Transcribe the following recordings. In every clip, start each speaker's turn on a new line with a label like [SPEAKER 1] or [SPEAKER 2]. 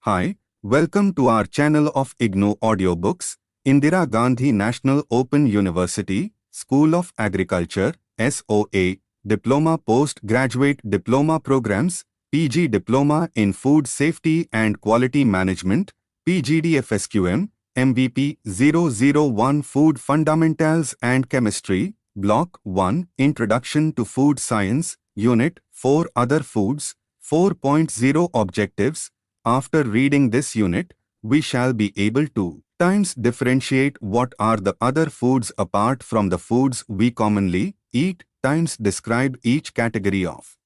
[SPEAKER 1] Hi, welcome to our channel of IGNOU Audiobooks, Indira Gandhi National Open University, School of Agriculture, SOA, Diploma Postgraduate Diploma Programs, PG Diploma in Food Safety and Quality Management, PGDFSQM, MVP 001 Food Fundamentals and Chemistry, Block-1 Introduction to Food Science, Unit-4 Other Foods, 4.0 Objectives. After reading this unit, we shall be able to times differentiate what are the other foods apart from the foods we commonly eat, times describe each category of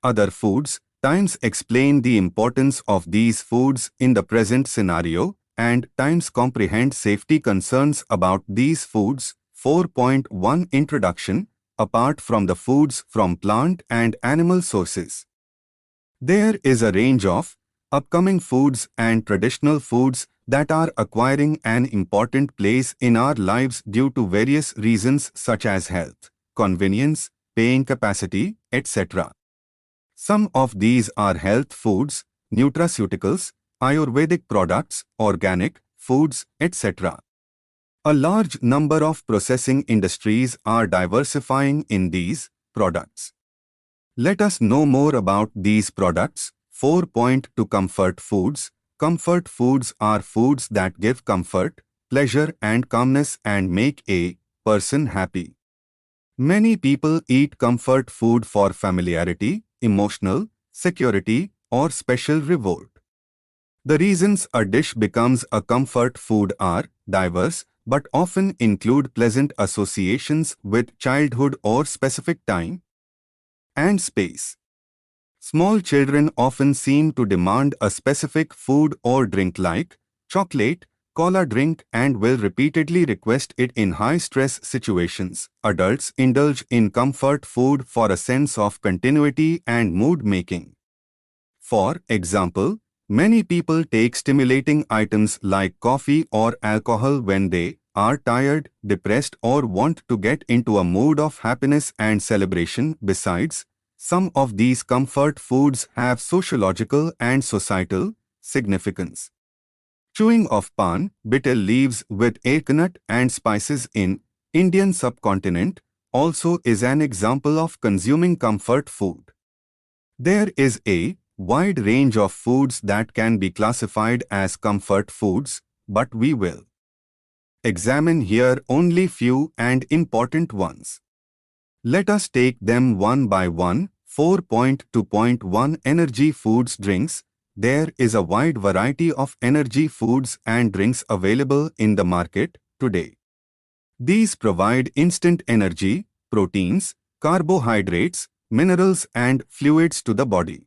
[SPEAKER 1] other foods, times explain the importance of these foods in the present scenario, and times comprehend safety concerns about these foods. 4.1 Introduction, apart from the foods from plant and animal sources. There is a range of upcoming foods and traditional foods that are acquiring an important place in our lives due to various reasons such as health, convenience, paying capacity, etc. Some of these are health foods, nutraceuticals, Ayurvedic products, organic foods, etc. A large number of processing industries are diversifying in these products. Let us know more about these products. 4.2 Comfort foods. Comfort foods are foods that give comfort, pleasure and calmness and make a person happy. Many people eat comfort food for familiarity, emotional security, or special reward. The reasons a dish becomes a comfort food are diverse, but often include pleasant associations with childhood or specific time and space. Small children often seem to demand a specific food or drink like chocolate, cola drink, and will repeatedly request it in high-stress situations. Adults indulge in comfort food for a sense of continuity and mood-making. For example, many people take stimulating items like coffee or alcohol when they are tired, depressed, or want to get into a mood of happiness and celebration. Besides, some of these comfort foods have sociological and societal significance. Chewing of pan, betel leaves with arecanut and spices in Indian subcontinent also is an example of consuming comfort food. There is a wide range of foods that can be classified as comfort foods, but we will examine here only few and important ones. Let us take them one by one. 4.2.1 Energy foods drinks. There is a wide variety of energy foods and drinks available in the market today. These provide instant energy, proteins, carbohydrates, minerals and fluids to the body.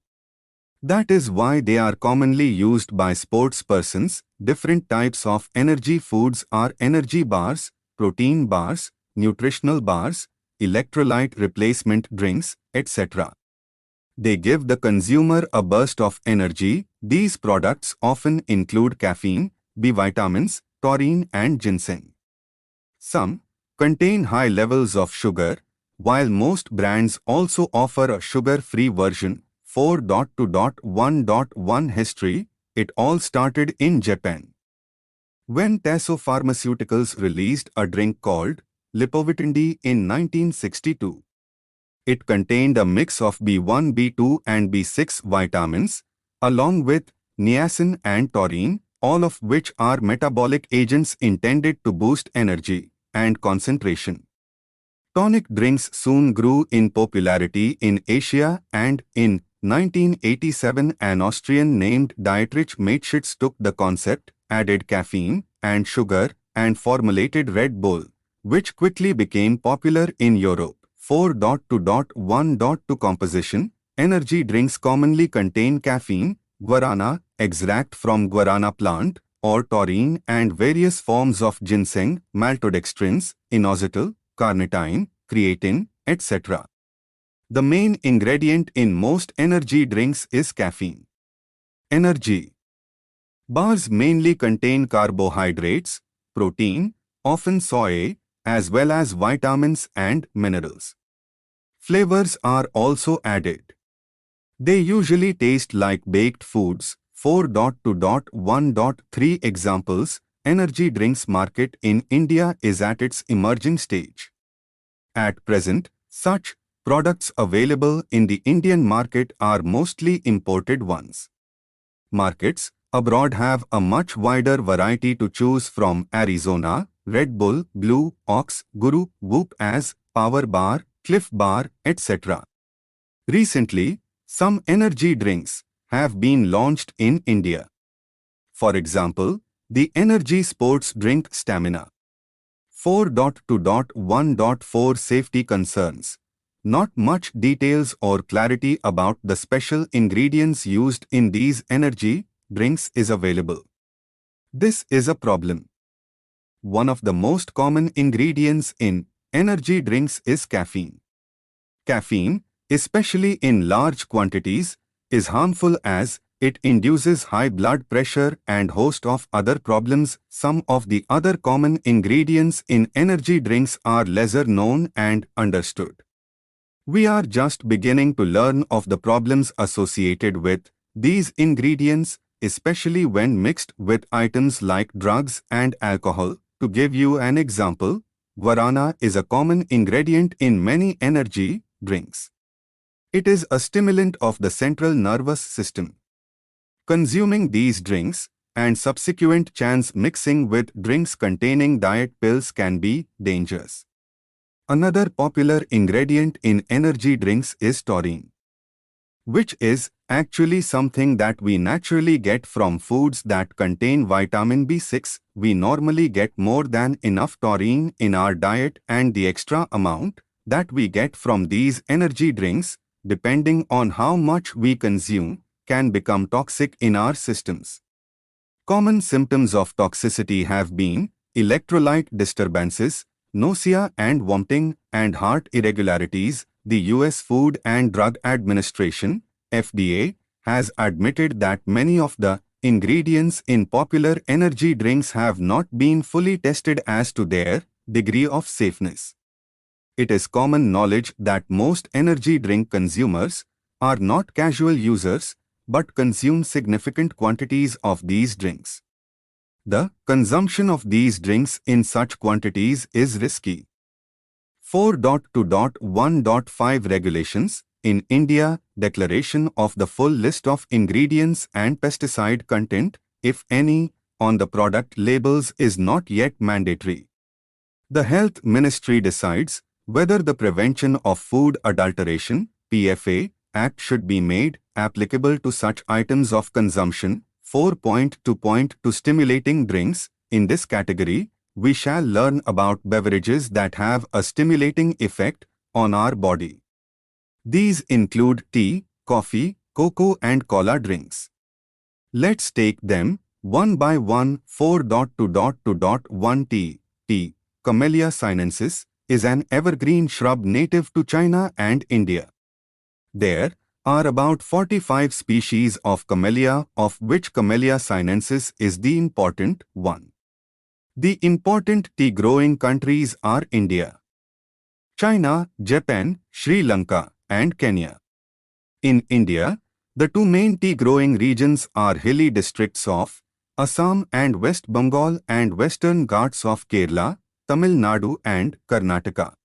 [SPEAKER 1] That is why they are commonly used by sports persons. Different types of energy foods are energy bars, protein bars, nutritional bars, electrolyte replacement drinks, etc. They give the consumer a burst of energy. These products often include caffeine, B vitamins, taurine and ginseng. Some contain high levels of sugar, while most brands also offer a sugar-free version. 4.2.1.1 History. It all started in Japan, when Tasso Pharmaceuticals released a drink called Lipovitindi in 1962. It contained a mix of B1, B2 and B6 vitamins, along with niacin and taurine, all of which are metabolic agents intended to boost energy and concentration. Tonic drinks soon grew in popularity in Asia, and in 1987 an Austrian named Dietrich Mateschitz took the concept, added caffeine and sugar, and formulated Red Bull, which quickly became popular in Europe. 4.2.1.2 Composition. Energy drinks commonly contain caffeine, guarana, extract from guarana plant, or taurine and various forms of ginseng, maltodextrins, inositol, carnitine, creatine, etc. The main ingredient in most energy drinks is caffeine. Energy bars mainly contain carbohydrates, protein, often soy, as well as vitamins and minerals. Flavors are also added. They usually taste like baked foods. 4.2.1.3 examples. Energy drinks market in India is at its emerging stage. At present, such products available in the Indian market are mostly imported ones. Markets abroad have a much wider variety to choose from: Arizona, Red Bull, Blue, Ox, Guru, Whoop as, Power Bar, Cliff Bar, etc. Recently, some energy drinks have been launched in India. For example, the energy sports drink Stamina. 4.2.1.4 Safety concerns. Not much details or clarity about the special ingredients used in these energy drinks is available. This is a problem. One of the most common ingredients in energy drinks is caffeine. Caffeine, especially in large quantities, is harmful as it induces high blood pressure and host of other problems. Some of the other common ingredients in energy drinks are lesser known and understood. We are just beginning to learn of the problems associated with these ingredients, especially when mixed with items like drugs and alcohol. To give you an example, guarana is a common ingredient in many energy drinks. It is a stimulant of the central nervous system. Consuming these drinks and subsequent chance mixing with drinks containing diet pills can be dangerous. Another popular ingredient in energy drinks is taurine, which is actually something that we naturally get from foods that contain vitamin B6. We normally get more than enough taurine in our diet, and the extra amount that we get from these energy drinks, depending on how much we consume, can become toxic in our systems. Common symptoms of toxicity have been electrolyte disturbances, nausea and vomiting, and heart irregularities. The US Food and Drug Administration, FDA, has admitted that many of the ingredients in popular energy drinks have not been fully tested as to their degree of safeness. It is common knowledge that most energy drink consumers are not casual users but consume significant quantities of these drinks. The consumption of these drinks in such quantities is risky. 4.2.1.5 Regulations. In India, declaration of the full list of ingredients and pesticide content, if any, on the product labels is not yet mandatory. The Health Ministry decides whether the Prevention of Food Adulteration (PFA) Act should be made applicable to such items of consumption. 4.2.2 Stimulating drinks. In this category, we shall learn about beverages that have a stimulating effect on our body. These include tea, coffee, cocoa and cola drinks. Let's take them one by one. 4.2.2.1 Tea. Tea, Camellia sinensis, is an evergreen shrub native to China and India. There are about 45 species of camellia, of which Camellia sinensis is the important one. The important tea-growing countries are India, China, Japan, Sri Lanka, and Kenya. In India, the two main tea-growing regions are hilly districts of Assam and West Bengal and Western Ghats of Kerala, Tamil Nadu and Karnataka.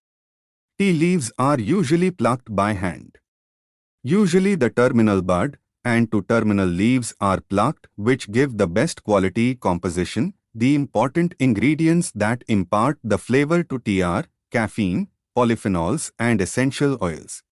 [SPEAKER 1] Tea leaves are usually plucked by hand. Usually the terminal bud and two terminal leaves are plucked, which give the best quality composition. The important ingredients that impart the flavor to tea are caffeine, polyphenols, and essential oils.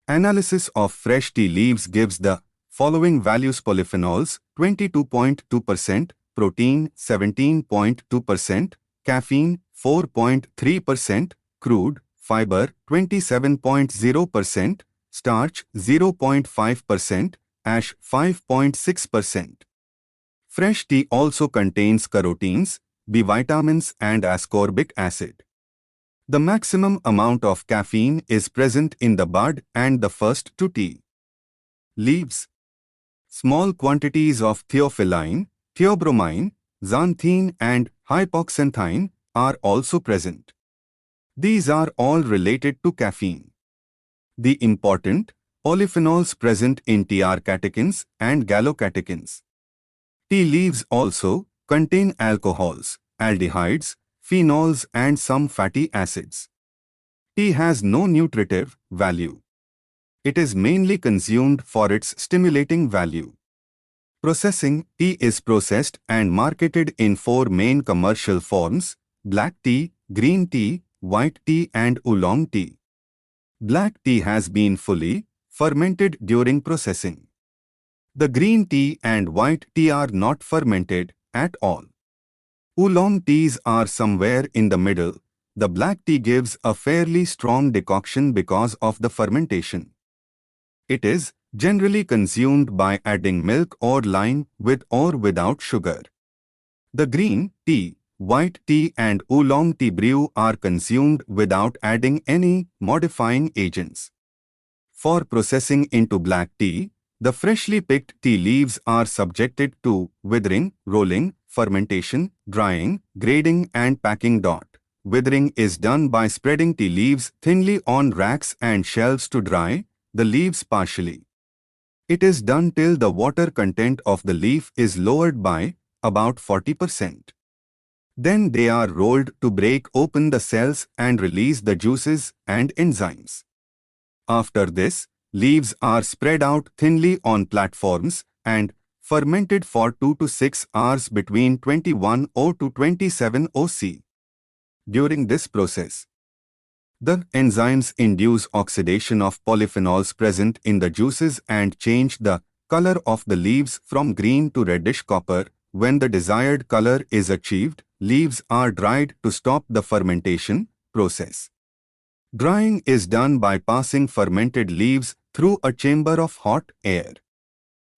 [SPEAKER 1] Analysis of fresh tea leaves gives the following values: polyphenols 22.2%, protein 17.2%, caffeine 4.3%, crude fiber 27.0%, starch 0.5%, ash 5.6%. Fresh tea also contains carotenes, B vitamins and ascorbic acid. The maximum amount of caffeine is present in the bud and the first two tea leaves. Small quantities of theophylline, theobromine, xanthine and hypoxanthine are also present. These are all related to caffeine. The important polyphenols present in tea are catechins and gallocatechins. Tea leaves also contain alcohols, aldehydes, phenols and some fatty acids. Tea has no nutritive value. It is mainly consumed for its stimulating value. Processing: tea is processed and marketed in four main commercial forms: black tea, green tea, white tea and oolong tea. Black tea has been fully fermented during processing. The green tea and white tea are not fermented at all. Oolong teas are somewhere in the middle. The black tea gives a fairly strong decoction because of the fermentation. It is generally consumed by adding milk or lime with or without sugar. The green tea, white tea and oolong tea brew are consumed without adding any modifying agents. For processing into black tea, the freshly picked tea leaves are subjected to withering, rolling, fermentation, drying, grading and packing. Withering is done by spreading tea leaves thinly on racks and shelves to dry the leaves partially. It is done till the water content of the leaf is lowered by about 40%. Then they are rolled to break open the cells and release the juices and enzymes. After this, leaves are spread out thinly on platforms and fermented for 2 to 6 hours between 21 O to 27 OC. During this process, the enzymes induce oxidation of polyphenols present in the juices and change the color of the leaves from green to reddish copper. When the desired color is achieved, leaves are dried to stop the fermentation process. Drying is done by passing fermented leaves through a chamber of hot air.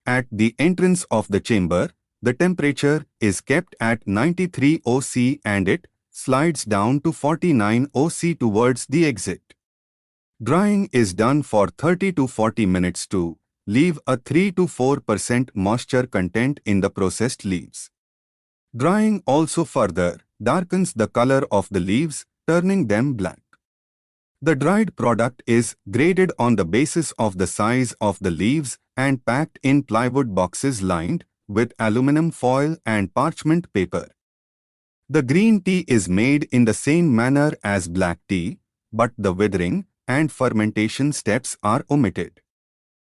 [SPEAKER 1] At the entrance of the chamber, the temperature is kept at 93 OC and it slides down to 49 OC towards the exit. Drying is done for 30 to 40 minutes to leave a 3 to 4% moisture content in the processed leaves. Drying also further darkens the color of the leaves, turning them black. The dried product is graded on the basis of the size of the leaves and packed in plywood boxes lined with aluminum foil and parchment paper. The green tea is made in the same manner as black tea, but the withering and fermentation steps are omitted.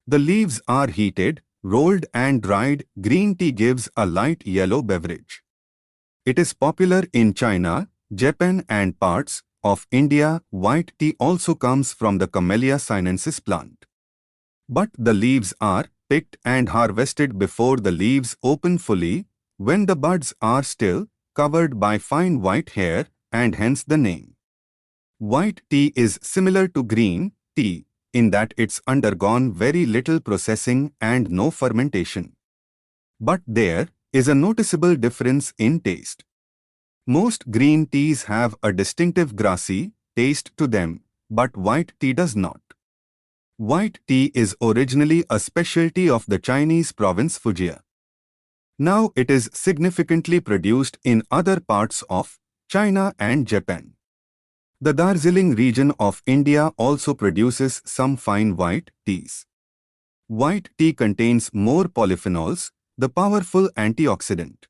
[SPEAKER 1] The leaves are heated, rolled and dried. Green tea gives a light yellow beverage. It is popular in China, Japan and parts of India. White tea also comes from the Camellia sinensis plant. But the leaves are picked and harvested before the leaves open fully, when the buds are still covered by fine white hair, and hence the name. White tea is similar to green tea in that it's undergone very little processing and no fermentation. But there is a noticeable difference in taste. Most green teas have a distinctive grassy taste to them, but white tea does not. White tea is originally a specialty of the Chinese province Fujian. Now it is significantly produced in other parts of China and Japan. The Darjeeling region of India also produces some fine white teas. White tea contains more polyphenols, the powerful antioxidant.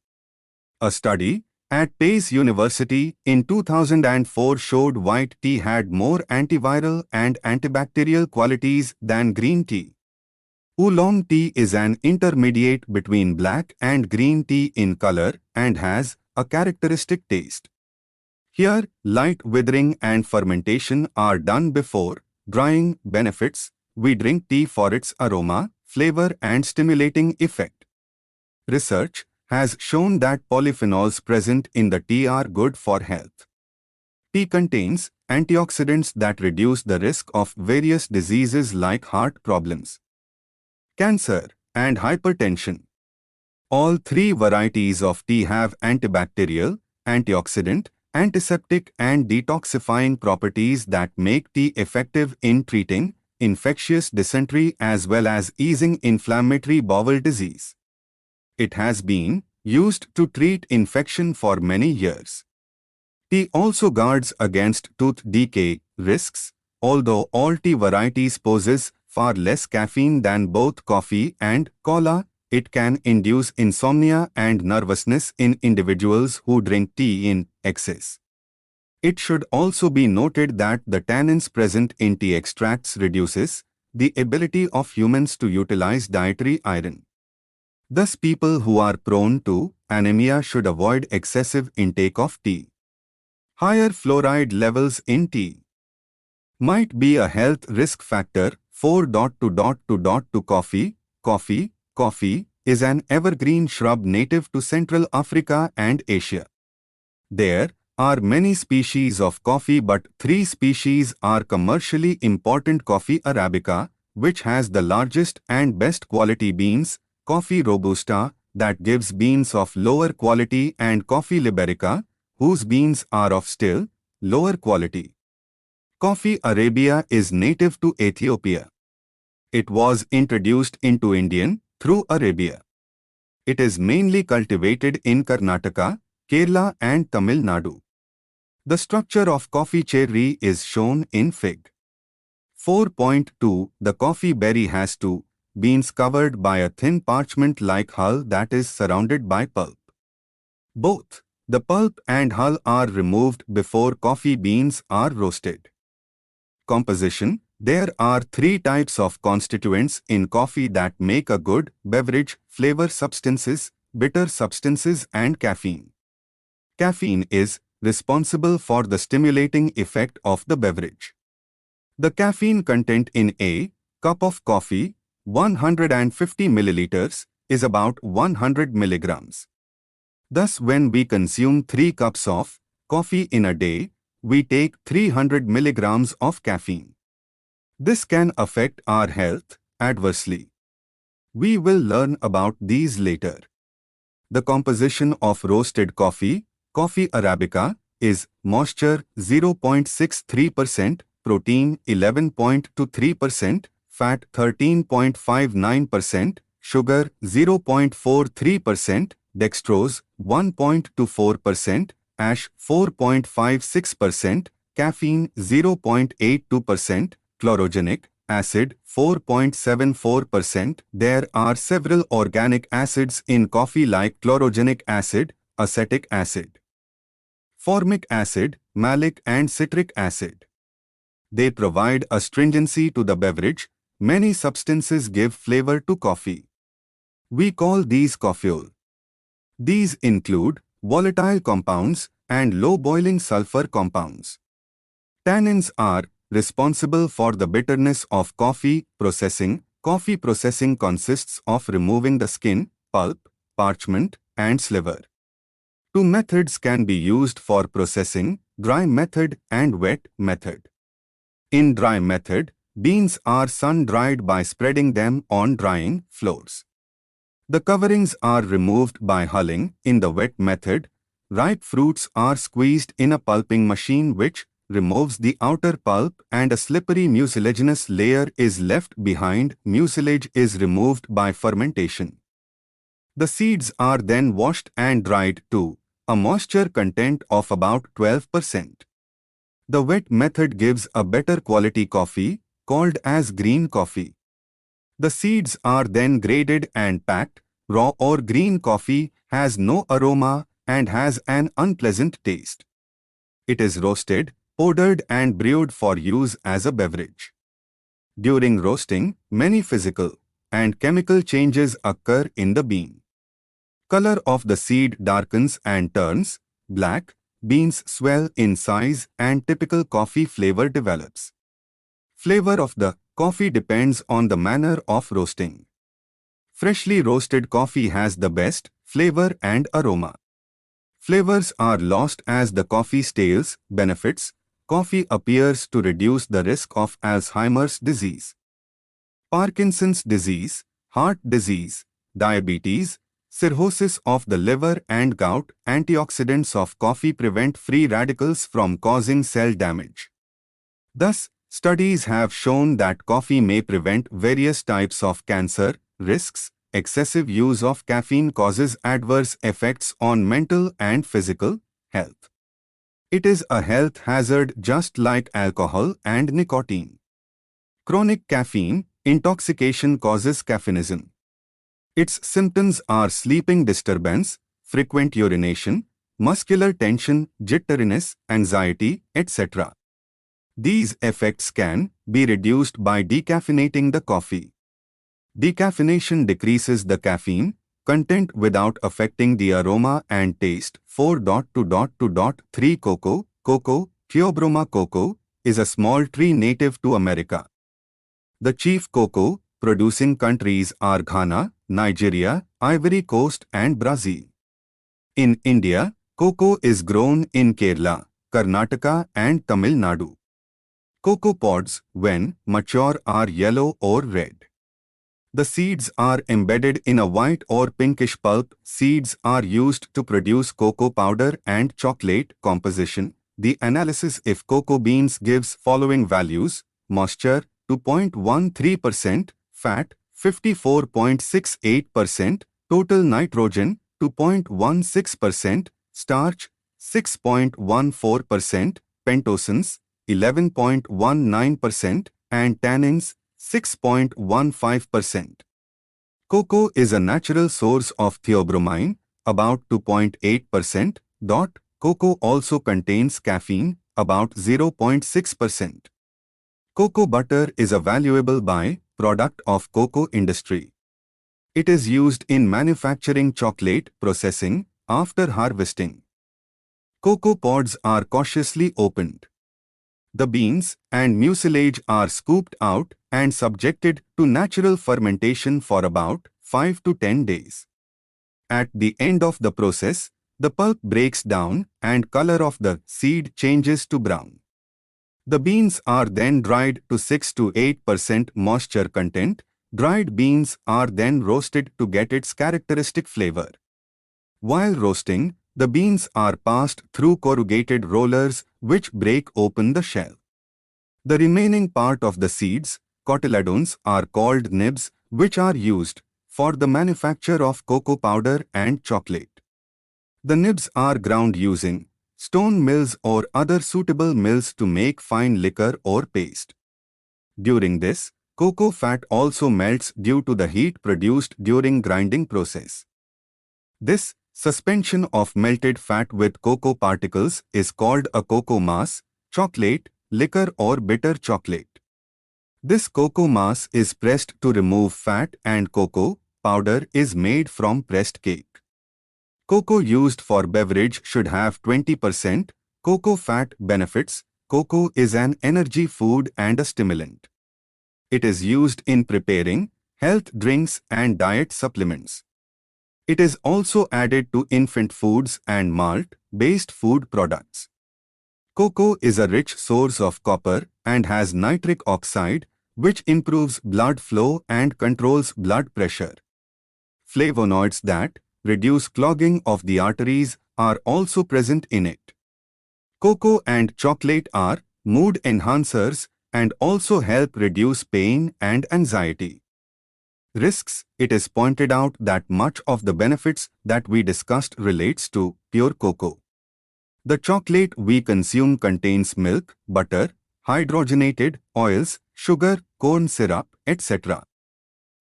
[SPEAKER 1] A study at Pace University in 2004 showed white tea had more antiviral and antibacterial qualities than green tea. Oolong tea is an intermediate between black and green tea in color and has a characteristic taste. Here, light withering and fermentation are done before drying. Benefits: we drink tea for its aroma, flavor and stimulating effect. Research has shown that polyphenols present in the tea are good for health. Tea contains antioxidants that reduce the risk of various diseases like heart problems, cancer, and hypertension. All three varieties of tea have antibacterial, antioxidant, antiseptic and detoxifying properties that make tea effective in treating infectious dysentery as well as easing inflammatory bowel disease. It has been used to treat infection for many years. Tea also guards against tooth decay risks, although all tea varieties possess far less caffeine than both coffee and cola. It can induce insomnia and nervousness in individuals who drink tea in excess. It should also be noted that the tannins present in tea extracts reduces the ability of humans to utilize dietary iron. Thus, people who are prone to anemia should avoid excessive intake of tea. Higher fluoride levels in tea might be a health risk factor. 4.2.2.2 Coffee. Coffee is an evergreen shrub native to Central Africa and Asia. There are many species of coffee, but 3 species are commercially important: coffee arabica, which has the largest and best quality beans; coffee robusta, that gives beans of lower quality; and coffee liberica, whose beans are of still lower quality. Coffee Arabia is native to Ethiopia. It was introduced into India through Arabia. It is mainly cultivated in Karnataka, Kerala and Tamil Nadu. The structure of coffee cherry is shown in Fig. 4.2. The coffee berry has 2 beans covered by a thin parchment-like hull that is surrounded by pulp. Both the pulp and hull are removed before coffee beans are roasted. Composition. There are 3 types of constituents in coffee that make a good beverage: flavor substances, bitter substances and caffeine. Caffeine is responsible for the stimulating effect of the beverage. The caffeine content in a cup of coffee, 150 milliliters, is about 100 milligrams. Thus, when we consume 3 cups of coffee in a day, we take 300 milligrams of caffeine. This can affect our health adversely. We will learn about these later. The composition of roasted coffee, coffee arabica, is moisture 0.63%, protein 11.23%, fat 13.59%, sugar 0.43%, dextrose 1.24%, ash 4.56%, caffeine 0.82%, chlorogenic acid 4.74%. There are several organic acids in coffee like chlorogenic acid, acetic acid, formic acid, malic and citric acid. They provide astringency to the beverage. Many substances give flavor to coffee. We call these coffeol. These include volatile compounds and low boiling sulfur compounds. Tannins are responsible for the bitterness of coffee processing. Coffee processing consists of removing the skin, pulp, parchment, and sliver. 2 methods can be used for processing: dry method and wet method. In dry method, beans are sun-dried by spreading them on drying floors. The coverings are removed by hulling. In the wet method, ripe fruits are squeezed in a pulping machine which removes the outer pulp and a slippery mucilaginous layer is left behind. Mucilage is removed by fermentation. The seeds are then washed and dried to a moisture content of about 12%. The wet method gives a better quality coffee, called as green coffee. The seeds are then graded and packed. Raw or green coffee has no aroma and has an unpleasant taste. It is roasted, powdered and brewed for use as a beverage. During roasting, many physical and chemical changes occur in the bean. Color of the seed darkens and turns black, beans swell in size and typical coffee flavor develops. Flavor of the coffee depends on the manner of roasting. Freshly roasted coffee has the best flavor and aroma. Flavors are lost as the coffee stales. Benefits: coffee appears to reduce the risk of Alzheimer's disease, Parkinson's disease, heart disease, diabetes, cirrhosis of the liver and gout. Antioxidants of coffee prevent free radicals from causing cell damage. Thus, studies have shown that coffee may prevent various types of cancer risks. Excessive use of caffeine causes adverse effects on mental and physical health. It is a health hazard just like alcohol and nicotine. Chronic caffeine intoxication causes caffeinism. Its symptoms are sleeping disturbance, frequent urination, muscular tension, jitteriness, anxiety, etc. These effects can be reduced by decaffeinating the coffee. Decaffeination decreases the caffeine content without affecting the aroma and taste. 4.2.2.3 Cocoa. Cocoa, Theobroma cocoa, is a small tree native to America. The chief cocoa producing countries are Ghana, Nigeria, Ivory Coast and Brazil. In India, cocoa is grown in Kerala, Karnataka and Tamil Nadu. Cocoa pods, when mature, are yellow or red. The seeds are embedded in a white or pinkish pulp. Seeds are used to produce cocoa powder and chocolate. Composition. The analysis: if cocoa beans gives following values: moisture 2.13%, fat 54.68%, total nitrogen 2.16%, starch 6.14%, pentosans 11.19%, and tannins 6.15%. Cocoa is a natural source of theobromine, about 2.8%. Cocoa also contains caffeine, about 0.6%. Cocoa butter is a valuable by-product of cocoa industry. It is used in manufacturing chocolate processing after harvesting. Cocoa pods are cautiously opened. The beans and mucilage are scooped out and subjected to natural fermentation for about 5 to 10 days. At the end of the process, the pulp breaks down and color of the seed changes to brown. The beans are then dried to 6 to 8% moisture content. Dried beans are then roasted to get its characteristic flavor. While roasting, the beans are passed through corrugated rollers which break open the shell. The remaining part of the seeds, cotyledons, are called nibs, which are used for the manufacture of cocoa powder and chocolate. The nibs are ground using stone mills or other suitable mills to make fine liquor or paste. During this, cocoa fat also melts due to the heat produced during grinding process. This suspension of melted fat with cocoa particles is called a cocoa mass, chocolate, liquor or bitter chocolate. This cocoa mass is pressed to remove fat and cocoa powder is made from pressed cake. Cocoa used for beverage should have 20% cocoa fat. Benefits: cocoa is an energy food and a stimulant. It is used in preparing health drinks and diet supplements. It is also added to infant foods and malt-based food products. Cocoa is a rich source of copper and has nitric oxide, which improves blood flow and controls blood pressure. Flavonoids that reduce clogging of the arteries are also present in it. Cocoa and chocolate are mood enhancers and also help reduce pain and anxiety. Risks: it is pointed out that much of the benefits that we discussed relates to pure cocoa. The chocolate we consume contains milk, butter, hydrogenated oils, sugar, corn syrup, etc.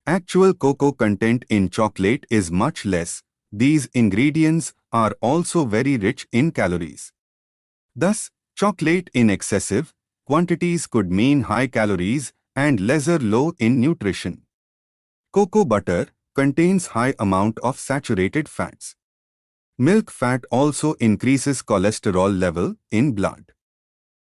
[SPEAKER 1] Actual cocoa content in chocolate is much less. These ingredients are also very rich in calories. Thus, chocolate in excessive quantities could mean high calories and lesser low in nutrition. Cocoa butter contains high amount of saturated fats. Milk fat also increases cholesterol level in blood.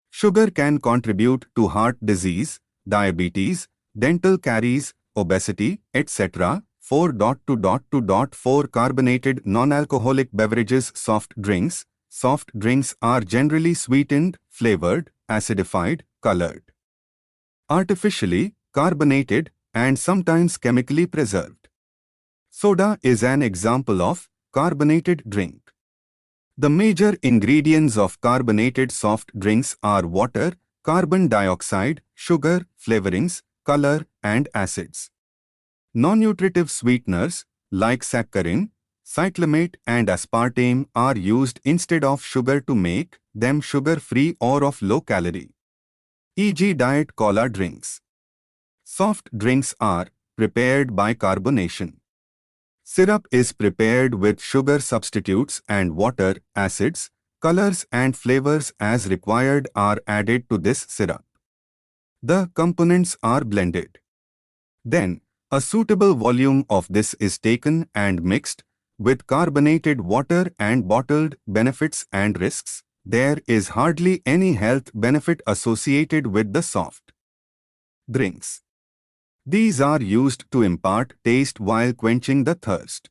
[SPEAKER 1] Sugar can contribute to heart disease, diabetes, dental caries, obesity, etc. 4.2.2.4 Carbonated non-alcoholic beverages. Soft drinks. Soft drinks are generally sweetened, flavored, acidified, colored, artificially carbonated, and sometimes chemically preserved. Soda is an example of carbonated drink. The major ingredients of carbonated soft drinks are water, carbon dioxide, sugar, flavorings, color, and acids. Non-nutritive sweeteners like saccharin, cyclamate, and aspartame are used instead of sugar to make them sugar-free or of low calorie, e.g. diet cola drinks. Soft drinks are prepared by carbonation. Syrup is prepared with sugar substitutes and water, acids, colors and flavors as required are added to this syrup. The components are blended. Then, a suitable volume of this is taken and mixed with carbonated water and bottled. Benefits and risks. There is hardly any health benefit associated with the soft drinks. These are used to impart taste while quenching the thirst.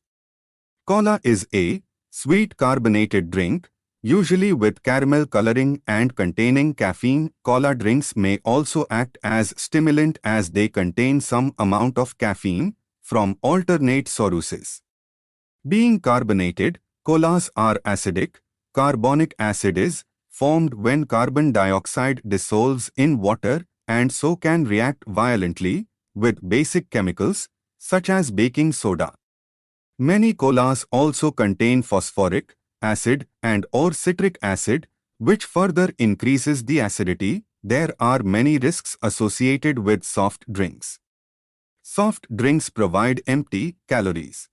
[SPEAKER 1] Cola is a sweet carbonated drink, usually with caramel coloring and containing caffeine. Cola drinks may also act as stimulant as they contain some amount of caffeine from alternate sources. Being carbonated, colas are acidic. Carbonic acid is formed when carbon dioxide dissolves in water and so can react violently with basic chemicals such as baking soda. Many colas also contain phosphoric acid and or citric acid, which further increases the acidity. There are many risks associated with soft drinks. Soft drinks provide empty calories.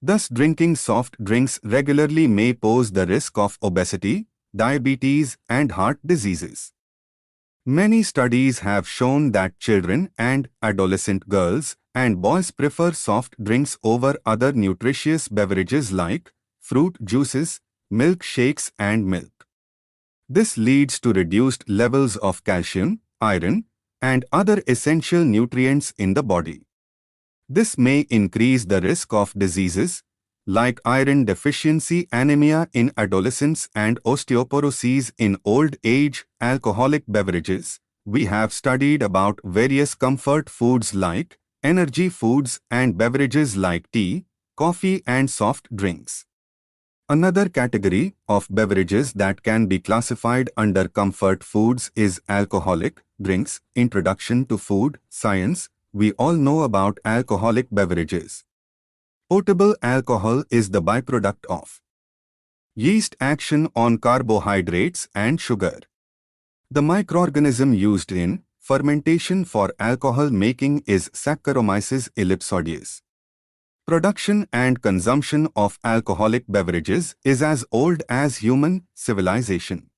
[SPEAKER 1] Thus, drinking soft drinks regularly may pose the risk of obesity, diabetes, and heart diseases. Many studies have shown that children and adolescent girls and boys prefer soft drinks over other nutritious beverages like fruit juices, milk shakes, and milk. This leads to reduced levels of calcium, iron, and other essential nutrients in the body. This may increase the risk of diseases like iron deficiency anemia in adolescents and osteoporosis in old age. Alcoholic beverages. We have studied about various comfort foods like energy foods and beverages like tea, coffee and soft drinks. Another category of beverages that can be classified under comfort foods is alcoholic drinks. Introduction to food science. We all know about alcoholic beverages. Potable alcohol is the byproduct of yeast action on carbohydrates and sugar. The microorganism used in fermentation for alcohol making is Saccharomyces ellipsoides. Production and consumption of alcoholic beverages is as old as human civilization.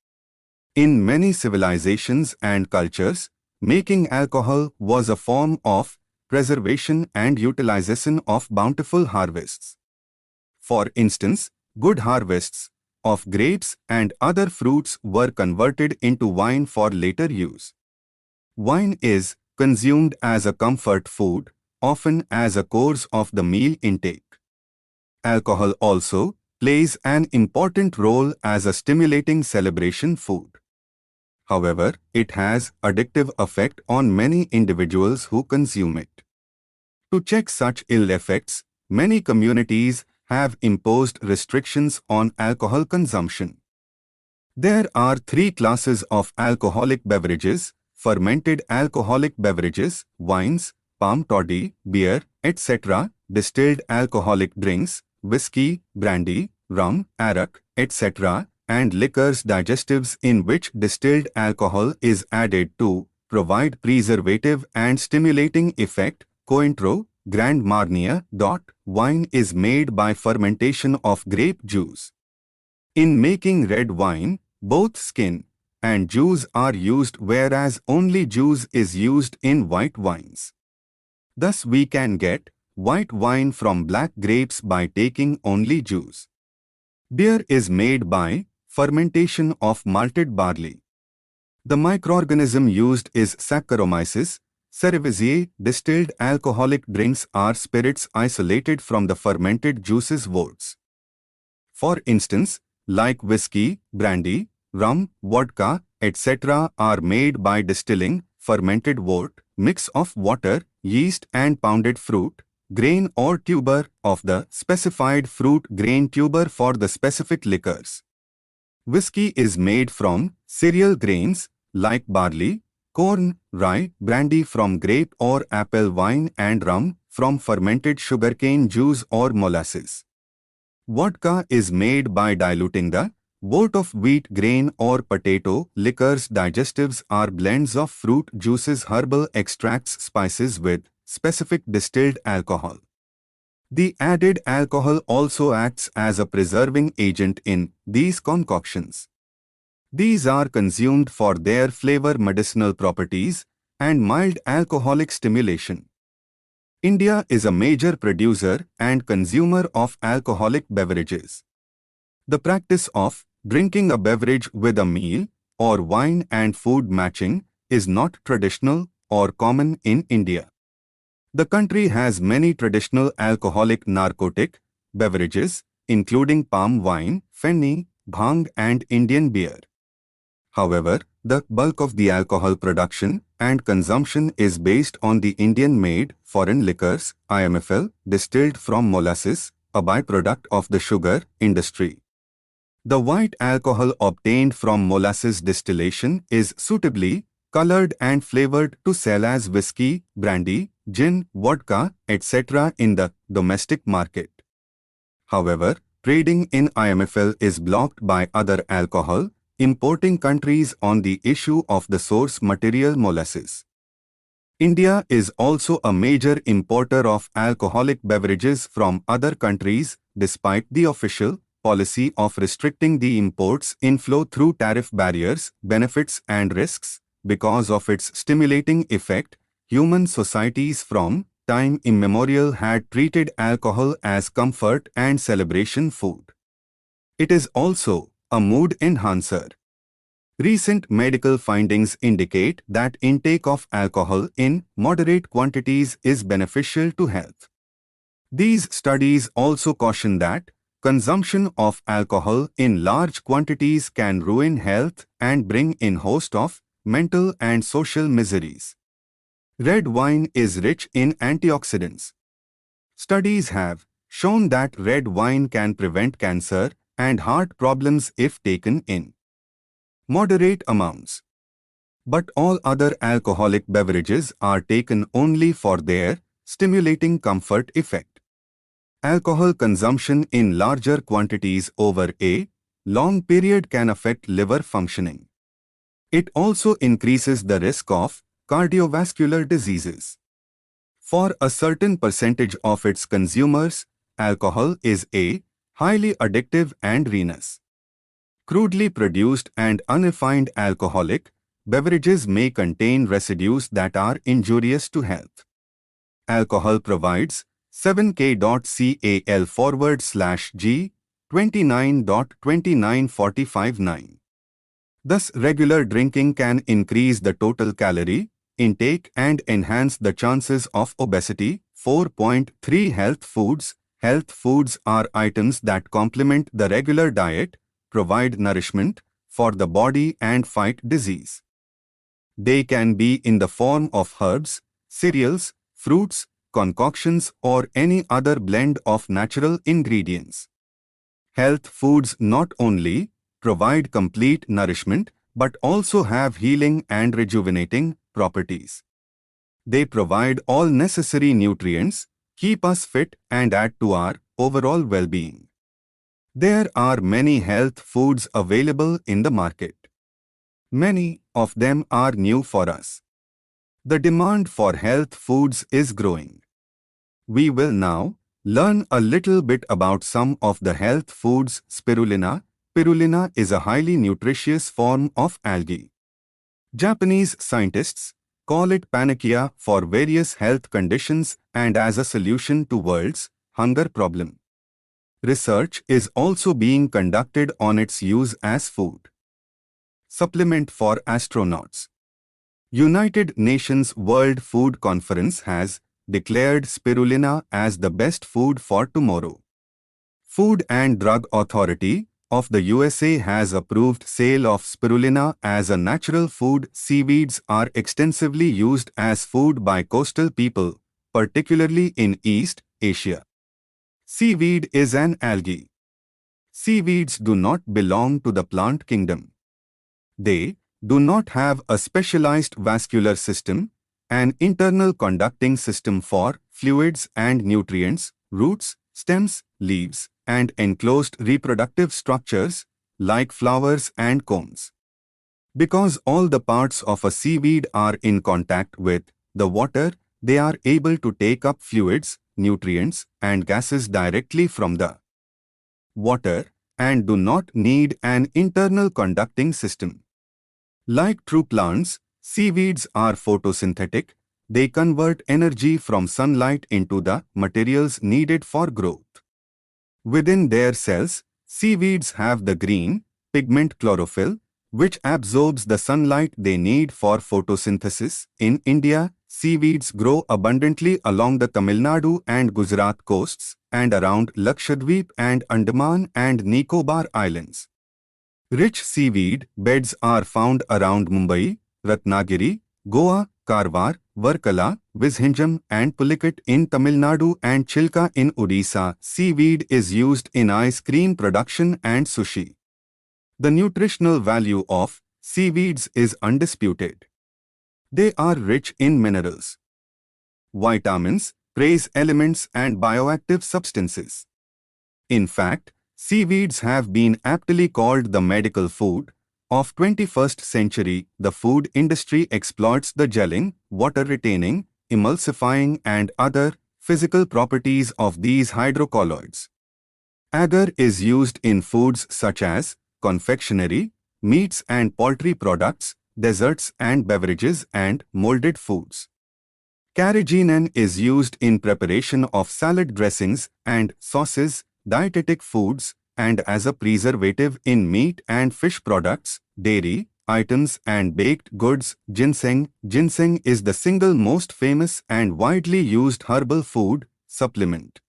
[SPEAKER 1] In many civilizations and cultures, making alcohol was a form of preservation and utilization of bountiful harvests. For instance, good harvests of grapes and other fruits were converted into wine for later use. Wine is consumed as a comfort food, often as a course of the meal intake. Alcohol also plays an important role as a stimulating celebration food. However, it has addictive effect on many individuals who consume it. To check such ill effects, many communities have imposed restrictions on alcohol consumption. There are three classes of alcoholic beverages: fermented alcoholic beverages, wines, palm toddy, beer, etc., distilled alcoholic drinks, whiskey, brandy, rum, arrack, etc., and liquors. Digestives in which distilled alcohol is added to provide preservative and stimulating effect. Cointreau, Grand Marnier. Wine is made by fermentation of grape juice. In making red wine, both skin and juice are used, whereas only juice is used in white wines. Thus we can get white wine from black grapes by taking only juice. Beer is made by fermentation of malted barley. The microorganism used is Saccharomyces cerevisiae. Distilled alcoholic drinks are spirits isolated from the fermented juices worts. For instance, like whiskey, brandy, rum, vodka, etc. are made by distilling fermented wort, mix of water, yeast and pounded fruit, grain or tuber of the specified fruit, grain tuber for the specific liquors. Whiskey is made from cereal grains like barley, corn, rye, brandy from grape or apple wine, and rum from fermented sugarcane juice or molasses. Vodka is made by diluting the wort of wheat grain or potato. Liquors. Digestives are blends of fruit juices, herbal extracts, spices with specific distilled alcohol. The added alcohol also acts as a preserving agent in these concoctions. These are consumed for their flavor medicinal properties and mild alcoholic stimulation. India is a major producer and consumer of alcoholic beverages. The practice of drinking a beverage with a meal or wine and food matching is not traditional or common in India. The country has many traditional alcoholic narcotic beverages, including palm wine, fenny, bhang and Indian beer. However, the bulk of the alcohol production and consumption is based on the Indian-made foreign liquors, IMFL, distilled from molasses, a byproduct of the sugar industry. The white alcohol obtained from molasses distillation is suitably colored and flavored to sell as whiskey, brandy, gin, vodka, etc. in the domestic market. However, trading in IMFL is blocked by other alcohol importing countries on the issue of the source material molasses. India is also a major importer of alcoholic beverages from other countries despite the official policy of restricting the imports inflow through tariff barriers, benefits and risks. Because of its stimulating effect, human societies from time immemorial had treated alcohol as comfort and celebration food. It is also a mood enhancer. Recent medical findings indicate that intake of alcohol in moderate quantities is beneficial to health. These studies also caution that consumption of alcohol in large quantities can ruin health and bring in host of mental and social miseries. Red wine is rich in antioxidants. Studies have shown that red wine can prevent cancer and heart problems if taken in moderate amounts. But all other alcoholic beverages are taken only for their stimulating comfort effect. Alcohol consumption in larger quantities over a long period can affect liver functioning. It also increases the risk of cardiovascular diseases. For a certain percentage of its consumers, alcohol is a highly addictive and ruinous. Crudely produced and unrefined alcoholic beverages may contain residues that are injurious to health. Alcohol provides 7K.Cal/G 29.29459. Thus, regular drinking can increase the total calorie intake and enhance the chances of obesity. 4.3 Health foods. Health foods are items that complement the regular diet, provide nourishment for the body and fight disease. They can be in the form of herbs, cereals, fruits, concoctions or any other blend of natural ingredients. Health foods not only provide complete nourishment but also have healing and rejuvenating properties. They provide all necessary nutrients, keep us fit and add to our overall well-being. There are many health foods available in the market. Many of them are new for us. The demand for health foods is growing. We will now learn a little bit about some of the health foods. Spirulina. Spirulina is a highly nutritious form of algae. Japanese scientists call it panacea for various health conditions and as a solution to world's hunger problem. Research is also being conducted on its use as food supplement for astronauts. United Nations World Food Conference has declared spirulina as the best food for tomorrow. Food and Drug Authority of the USA has approved sale of spirulina as a natural food. Seaweeds are extensively used as food by coastal people, particularly in East Asia. Seaweed is an algae. Seaweeds do not belong to the plant kingdom. They do not have a specialized vascular system, an internal conducting system for fluids and nutrients, roots, stems, leaves, and enclosed reproductive structures like flowers and cones. Because all the parts of a seaweed are in contact with the water, they are able to take up fluids, nutrients, and gases directly from the water and do not need an internal conducting system. Like true plants, seaweeds are photosynthetic. They convert energy from sunlight into the materials needed for growth. Within their cells, seaweeds have the green pigment chlorophyll, which absorbs the sunlight they need for photosynthesis. In India, seaweeds grow abundantly along the Tamil Nadu and Gujarat coasts and around Lakshadweep and Andaman and Nicobar Islands. Rich seaweed beds are found around Mumbai, Ratnagiri, Goa, Karwar, Varkala, Vizhinjam and Pulicat in Tamil Nadu and Chilka in Odisha. Seaweed is used in ice cream production and sushi. The nutritional value of seaweeds is undisputed. They are rich in minerals, vitamins, trace elements and bioactive substances. In fact, seaweeds have been aptly called the medical food of 21st century. The food industry exploits the gelling, water-retaining, emulsifying and other physical properties of these hydrocolloids. Agar is used in foods such as confectionery, meats and poultry products, desserts and beverages and molded foods. Carrageenan is used in preparation of salad dressings and sauces, dietetic foods, and as a preservative in meat and fish products, dairy items and baked goods. Ginseng. Ginseng is the single most famous and widely used herbal food supplement.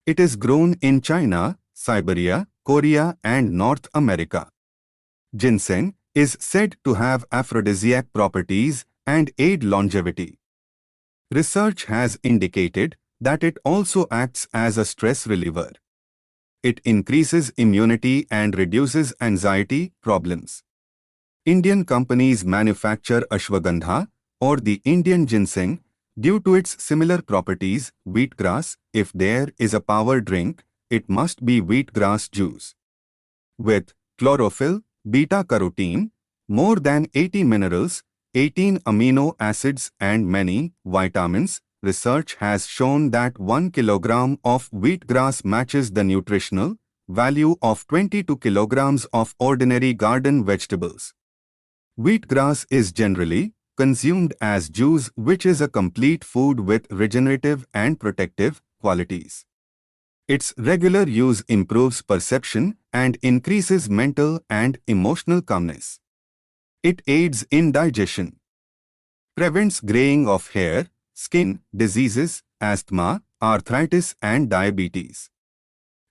[SPEAKER 1] It is grown in China, Siberia, Korea and North America. Ginseng is said to have aphrodisiac properties and aid longevity. Research has indicated that it also acts as a stress reliever. It increases immunity and reduces anxiety problems. Indian companies manufacture ashwagandha or the Indian ginseng due to its similar properties. Wheatgrass. If there is a power drink, it must be wheatgrass juice. With chlorophyll, beta-carotene, more than 80 minerals, 18 amino acids and many vitamins, research has shown that 1 kilogram of wheatgrass matches the nutritional value of 22 kilograms of ordinary garden vegetables. Wheatgrass is generally consumed as juice, which is a complete food with regenerative and protective qualities. Its regular use improves perception and increases mental and emotional calmness. It aids in digestion, prevents graying of hair, skin diseases, asthma, arthritis and diabetes.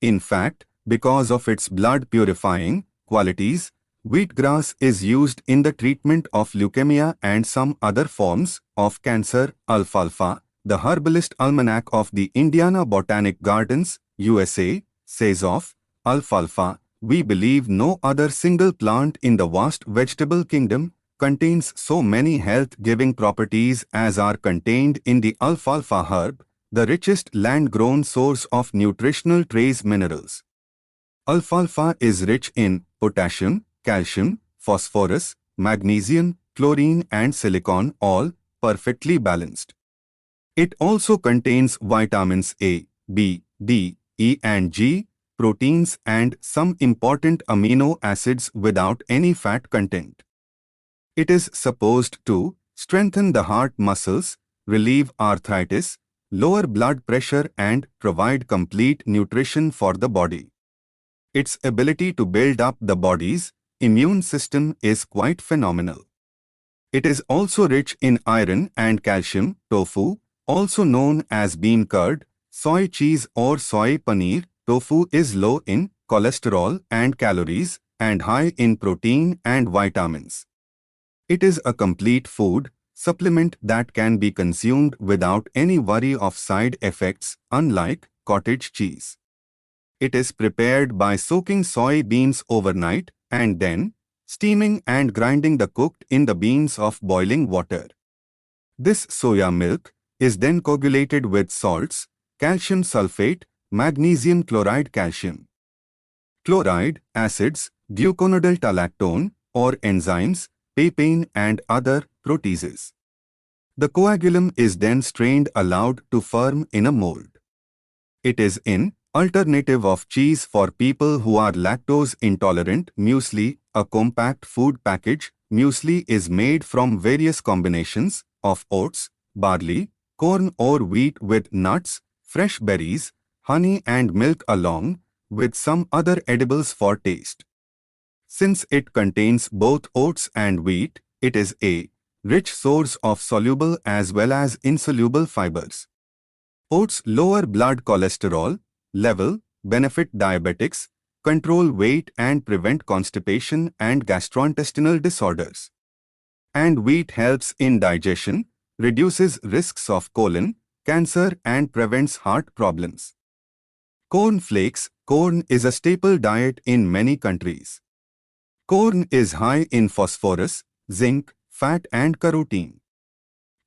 [SPEAKER 1] In fact, because of its blood-purifying qualities, wheatgrass is used in the treatment of leukemia and some other forms of cancer. Alfalfa. The Herbalist Almanac of the Indiana Botanic Gardens, USA, says of alfalfa, "We believe no other single plant in the vast vegetable kingdom contains so many health-giving properties as are contained in the alfalfa herb, the richest land-grown source of nutritional trace minerals." Alfalfa is rich in potassium, calcium, phosphorus, magnesium, chlorine and silicon, all perfectly balanced. It also contains vitamins A, B, D, E and G, proteins and some important amino acids without any fat content. It is supposed to strengthen the heart muscles, relieve arthritis, lower blood pressure and provide complete nutrition for the body. Its ability to build up the body's immune system is quite phenomenal. It is also rich in iron and calcium. Tofu, also known as bean curd, soy cheese or soy paneer. Tofu is low in cholesterol and calories and high in protein and vitamins. It is a complete food supplement that can be consumed without any worry of side effects, unlike cottage cheese. It is prepared by soaking soy beans overnight and then steaming and grinding the cooked in the beans of boiling water. This soya milk is then coagulated with salts, calcium sulfate, magnesium chloride, calcium chloride, acids, gluconidyltalactone or enzymes, papain and other proteases. The coagulum is then strained allowed to form in a mold. It is an alternative of cheese for people who are lactose intolerant. Muesli, a compact food package. Muesli is made from various combinations of oats, barley, corn or wheat with nuts, fresh berries, honey and milk along with some other edibles for taste. Since it contains both oats and wheat, it is a rich source of soluble as well as insoluble fibers. Oats lower blood cholesterol level, benefit diabetics, control weight and prevent constipation and gastrointestinal disorders. And wheat helps in digestion, reduces risks of colon cancer and prevents heart problems. Corn flakes. Corn is a staple diet in many countries. Corn is high in phosphorus, zinc, fat and carotene.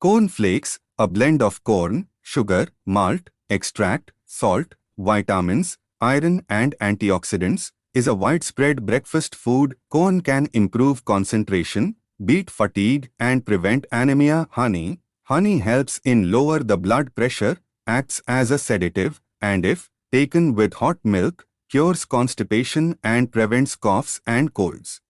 [SPEAKER 1] Corn flakes, a blend of corn, sugar, malt, extract, salt, vitamins, iron and antioxidants, is a widespread breakfast food. Corn can improve concentration, beat fatigue and prevent anemia. Honey helps in lower the blood pressure, acts as a sedative, and if taken with hot milk, cures constipation and prevents coughs and colds.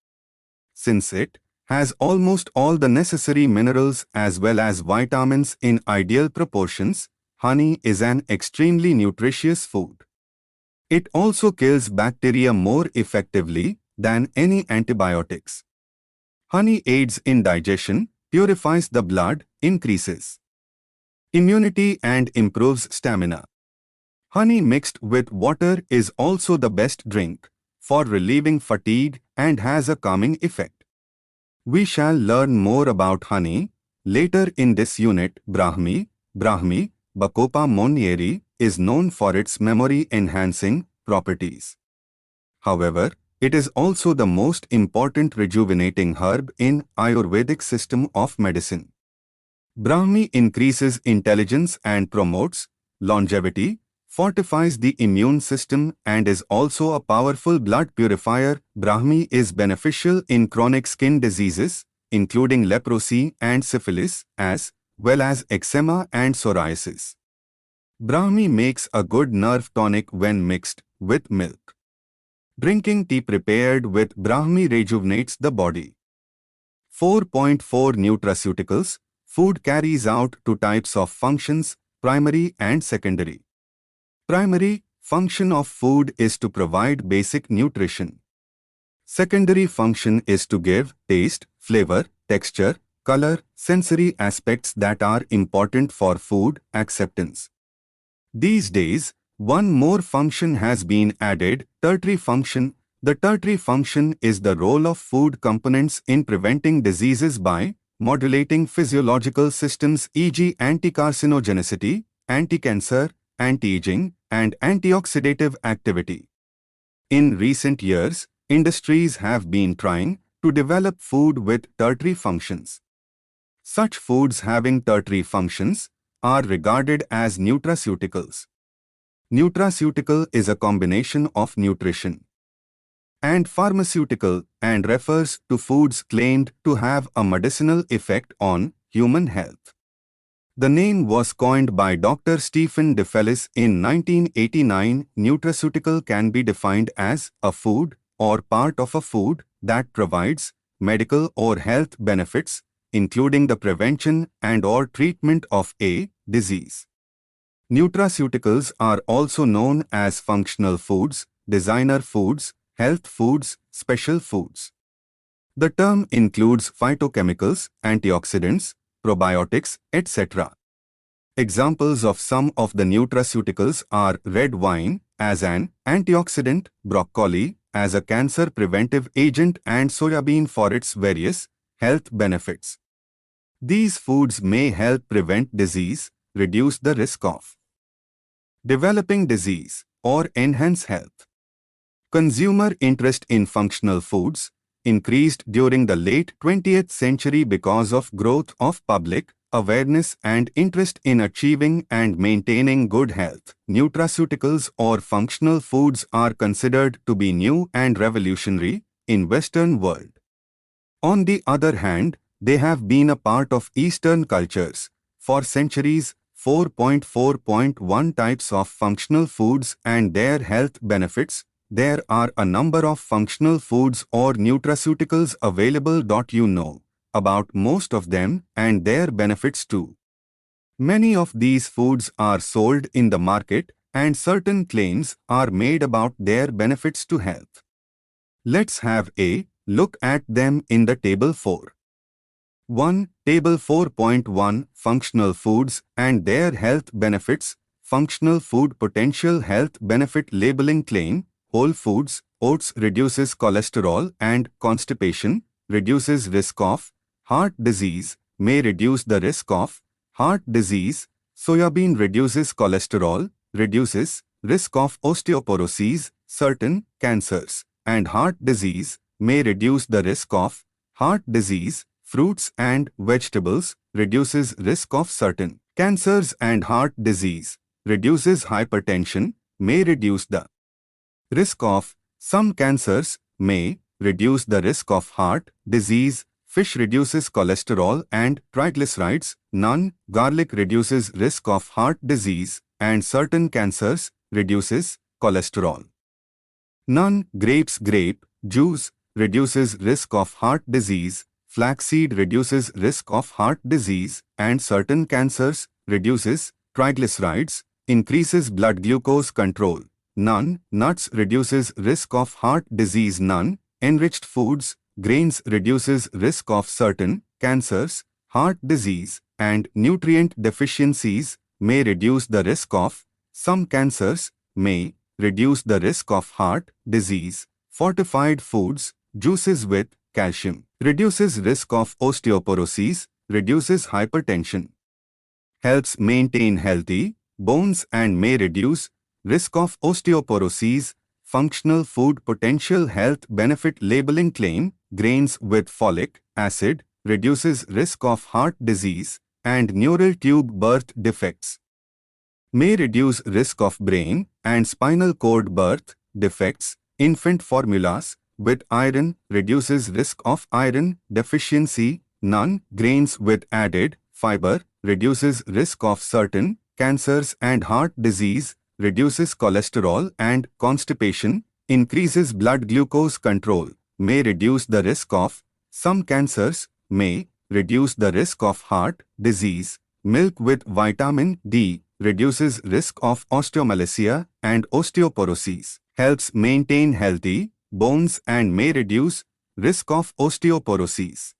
[SPEAKER 1] Since it has almost all the necessary minerals as well as vitamins in ideal proportions, honey is an extremely nutritious food. It also kills bacteria more effectively than any antibiotics. Honey aids in digestion, purifies the blood, increases immunity and improves stamina. Honey mixed with water is also the best drink for relieving fatigue and has a calming effect. We shall learn more about honey later in this unit. Brahmi, Bacopa monnieri, is known for its memory-enhancing properties. However, it is also the most important rejuvenating herb in Ayurvedic system of medicine. Brahmi increases intelligence and promotes longevity, fortifies the immune system and is also a powerful blood purifier. Brahmi is beneficial in chronic skin diseases, including leprosy and syphilis, as well as eczema and psoriasis. Brahmi makes a good nerve tonic when mixed with milk. Drinking tea prepared with Brahmi rejuvenates the body. 4.4 Nutraceuticals. Food carries out two types of functions, primary and secondary. Primary function of food is to provide basic nutrition. Secondary function is to give taste, flavor, texture, color, sensory aspects that are important for food acceptance. These days, one more function has been added, tertiary function. The tertiary function is the role of food components in preventing diseases by modulating physiological systems, e.g. anti-carcinogenicity, anti-cancer, anti-aging, and antioxidative activity. In recent years, industries have been trying to develop food with tertiary functions. Such foods having tertiary functions are regarded as nutraceuticals. Nutraceutical is a combination of nutrition and pharmaceutical and refers to foods claimed to have a medicinal effect on human health. The name was coined by Dr. Stephen DeFellis in 1989. Nutraceutical can be defined as a food or part of a food that provides medical or health benefits, including the prevention and/or treatment of a disease. Nutraceuticals are also known as functional foods, designer foods, health foods, special foods. The term includes phytochemicals, antioxidants, probiotics, etc. Examples of some of the nutraceuticals are red wine as an antioxidant, broccoli as a cancer preventive agent, and soybean for its various health benefits. These foods may help prevent disease, reduce the risk of developing disease, or enhance health. Consumer interest in functional foods increased during the late 20th century because of growth of public awareness and interest in achieving and maintaining good health. Nutraceuticals or functional foods are considered to be new and revolutionary in Western world. On the other hand, they have been a part of Eastern cultures for centuries. 4.4.1 Types of functional foods and their health benefits. There are a number of functional foods or nutraceuticals available. You know about most of them and their benefits too. Many of these foods are sold in the market and certain claims are made about their benefits to health. Let's have a look at them in the Table 4. 1. Table 4.1 Functional foods and their health benefits. Functional food potential health benefit labeling claim. Whole foods. Oats reduces cholesterol and constipation, reduces risk of heart disease, may reduce the risk of heart disease. Soybean reduces cholesterol, reduces risk of osteoporosis, certain cancers, and heart disease, may reduce the risk of heart disease. Fruits and vegetables reduces risk of certain cancers and heart disease, reduces hypertension, may reduce the risk of some cancers, may reduce the risk of heart disease. Fish reduces cholesterol and triglycerides, none. Garlic reduces risk of heart disease and certain cancers, reduces cholesterol. None. Grapes grape juice reduces risk of heart disease. Flaxseed reduces risk of heart disease and certain cancers, reduces triglycerides, increases blood glucose control. None. Nuts reduces risk of heart disease. None. Enriched foods, grains reduces risk of certain cancers, heart disease, and nutrient deficiencies, may reduce the risk of some cancers, may reduce the risk of heart disease. Fortified foods, juices with calcium, reduces risk of osteoporosis, reduces hypertension. Helps maintain healthy bones and may reduce risk of osteoporosis. Functional food potential health benefit labeling claim. Grains with folic acid reduces risk of heart disease and neural tube birth defects. May reduce risk of brain and spinal cord birth defects. Infant formulas with iron reduces risk of iron deficiency. None. Grains with added fiber reduces risk of certain cancers and heart disease, reduces cholesterol and constipation, increases blood glucose control, may reduce the risk of some cancers, may reduce the risk of heart disease. Milk with vitamin D reduces risk of osteomalacia and osteoporosis, helps maintain healthy bones and may reduce risk of osteoporosis.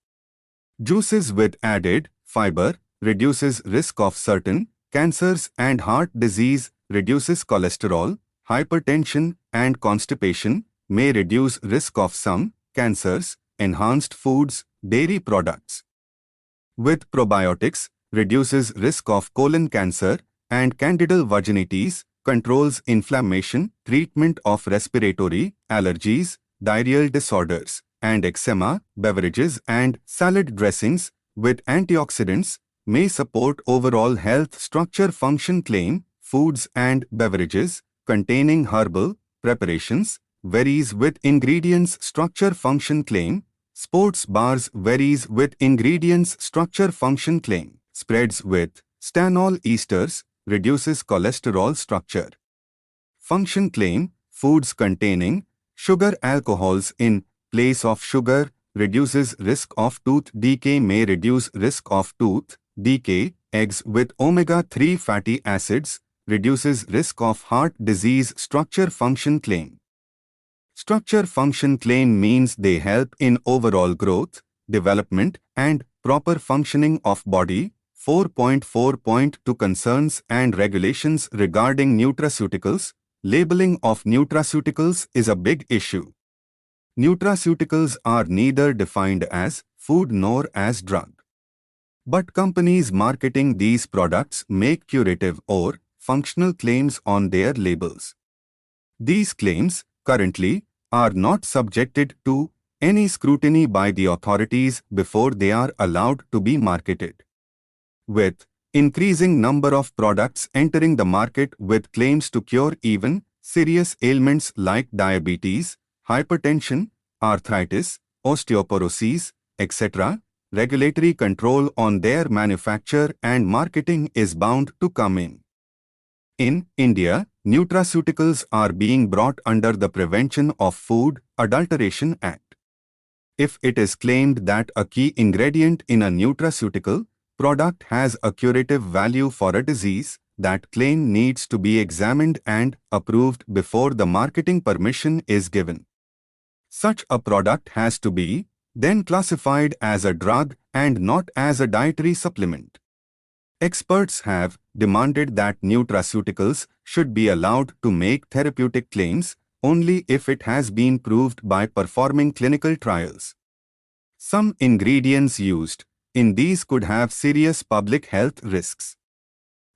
[SPEAKER 1] Juices with added fiber reduces risk of certain cancers and heart disease, reduces cholesterol, hypertension and constipation, may reduce risk of some cancers. Enhanced foods, dairy products with probiotics reduces risk of colon cancer and candidal vaginitis, controls inflammation, treatment of respiratory allergies, diarrheal disorders, and eczema. Beverages and salad dressings with antioxidants may support overall health. Structure function claim. Foods and beverages containing herbal preparations varies with ingredients. Structure function claim. Sports bars varies with ingredients. Structure function claim. Spreads with stanol esters reduces cholesterol. Structure function claim. Foods containing sugar alcohols in place of sugar reduces risk of tooth decay, may reduce risk of tooth decay. Eggs with omega-3 fatty acids reduces risk of heart disease. Structure function claim. Structure function claim means they help in overall growth, development, and proper functioning of body. 4.4.2 Concerns and regulations regarding nutraceuticals. Labeling of nutraceuticals is a big issue. Nutraceuticals are neither defined as food nor as drug. But companies marketing these products make curative or functional claims on their labels. These claims, currently, are not subjected to any scrutiny by the authorities before they are allowed to be marketed. With increasing number of products entering the market with claims to cure even serious ailments like diabetes, hypertension, arthritis, osteoporosis, etc., regulatory control on their manufacture and marketing is bound to come in. In India, nutraceuticals are being brought under the Prevention of Food Adulteration Act. If it is claimed that a key ingredient in a nutraceutical product has a curative value for a disease, that claim needs to be examined and approved before the marketing permission is given. Such a product has to be then classified as a drug and not as a dietary supplement. Experts have demanded that nutraceuticals should be allowed to make therapeutic claims only if it has been proved by performing clinical trials. Some ingredients used in these could have serious public health risks.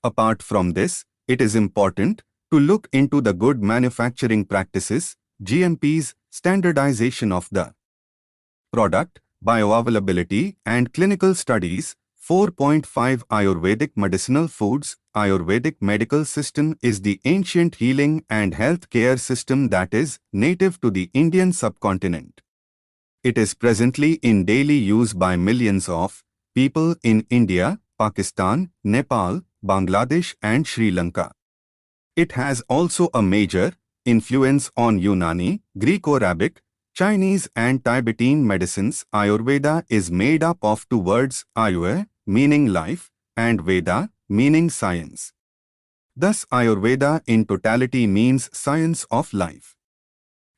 [SPEAKER 1] Apart from this, it is important to look into the good manufacturing practices, GMPs, standardization of the product, bioavailability and clinical studies. 4.5 Ayurvedic medicinal foods. Ayurvedic medical system is the ancient healing and health care system that is native to the Indian subcontinent. It is presently in daily use by millions of people in India, Pakistan, Nepal, Bangladesh and Sri Lanka. It has also a major influence on Unani, Greco-Arabic, Chinese and Tibetan medicines. Ayurveda is made up of two words, Ayur, meaning life, and Veda, meaning science. Thus, Ayurveda in totality means science of life.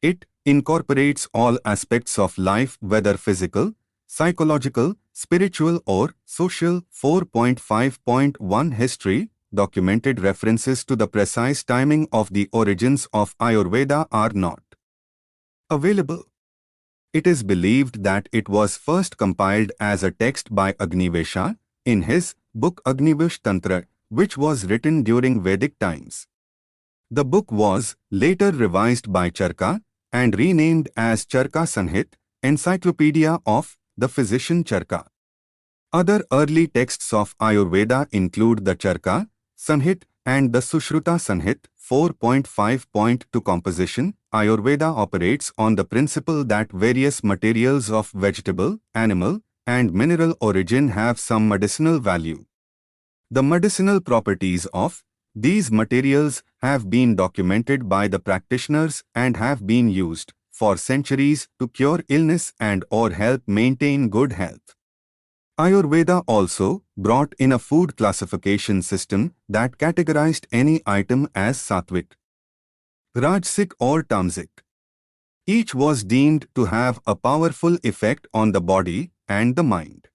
[SPEAKER 1] It incorporates all aspects of life, whether physical, psychological, spiritual or social. 4.5.1 History. Documented references to the precise timing of the origins of Ayurveda are not available. It is believed that it was first compiled as a text by Agnivesha in his book Agnivesh Tantra, which was written during Vedic times. The book was later revised by Charka and renamed as Charka Sanhit, Encyclopedia of the Physician Charka. Other early texts of Ayurveda include the Charka Sanhit and the Sushruta Sanhit. 4.5.2 Composition. Ayurveda operates on the principle that various materials of vegetable, animal, and mineral origin have some medicinal value. The medicinal properties of these materials have been documented by the practitioners and have been used for centuries to cure illness and or help maintain good health. Ayurveda also brought in a food classification system that categorized any item as sattvic, rajasic or tamasic. Each was deemed to have a powerful effect on the body and the mind.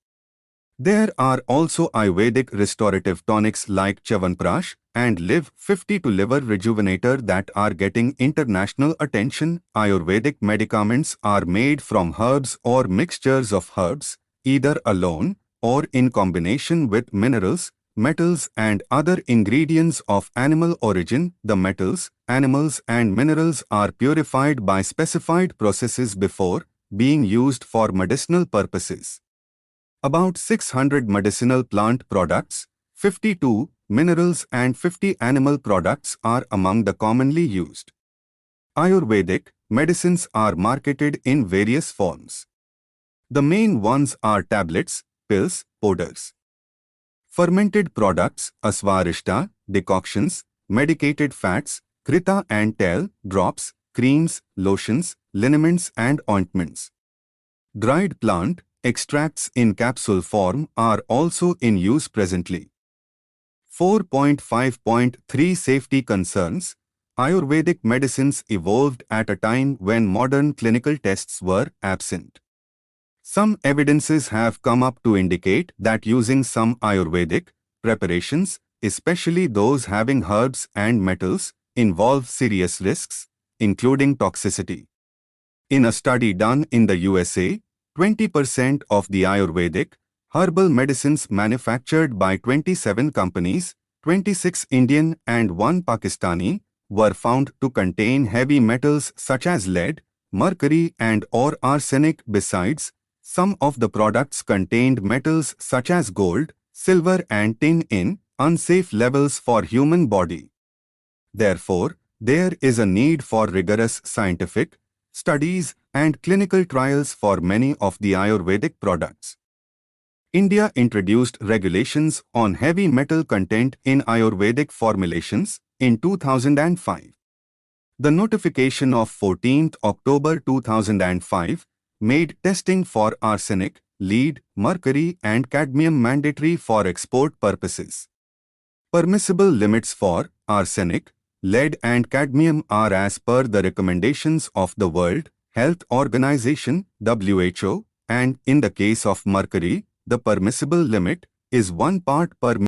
[SPEAKER 1] There are also Ayurvedic restorative tonics like Chyawanprash and Live 52 Liver Rejuvenator that are getting international attention. Ayurvedic medicaments are made from herbs or mixtures of herbs, either alone or in combination with minerals, metals and other ingredients of animal origin. The metals, animals and minerals are purified by specified processes before being used for medicinal purposes. About 600 medicinal plant products, 52 minerals and 50 animal products are among the commonly used. Ayurvedic medicines are marketed in various forms. The main ones are tablets, pills, powders, fermented products, aswarishta, decoctions, medicated fats, krita and tel, drops, creams, lotions, liniments and ointments. Dried plant extracts in capsule form are also in use presently. 4.5.3 Safety concerns. Ayurvedic medicines evolved at a time when modern clinical tests were absent. Some evidences have come up to indicate that using some Ayurvedic preparations, especially those having herbs and metals, involve serious risks, including toxicity. In a study done in the USA, 20% of the Ayurvedic herbal medicines manufactured by 27 companies, 26 Indian and 1 Pakistani, were found to contain heavy metals such as lead, mercury and or arsenic. Besides, some of the products contained metals such as gold, silver and tin in unsafe levels for human body. Therefore, there is a need for rigorous scientific studies and clinical trials for many of the Ayurvedic products. India introduced regulations on heavy metal content in Ayurvedic formulations in 2005. The notification of 14th October 2005 made testing for arsenic, lead, mercury and cadmium mandatory for export purposes. Permissible limits for arsenic, lead and cadmium are as per the recommendations of the World Health Organization (WHO), and in the case of mercury, the permissible limit is 1 part per